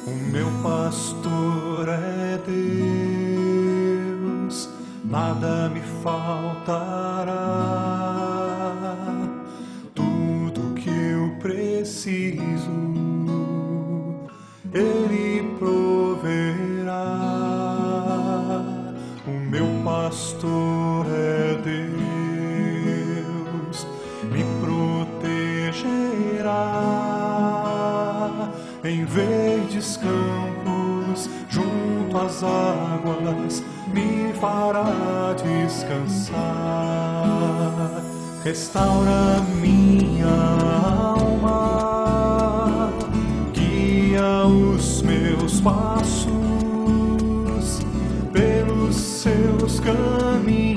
O meu pastor é Deus, nada me faltará. Tudo que eu preciso, Ele proverá. O meu pastor é Deus, me protegerá. Em verdes campos, junto às águas, me fará descansar. Restaura minha alma, guia os meus passos pelos seus caminhos.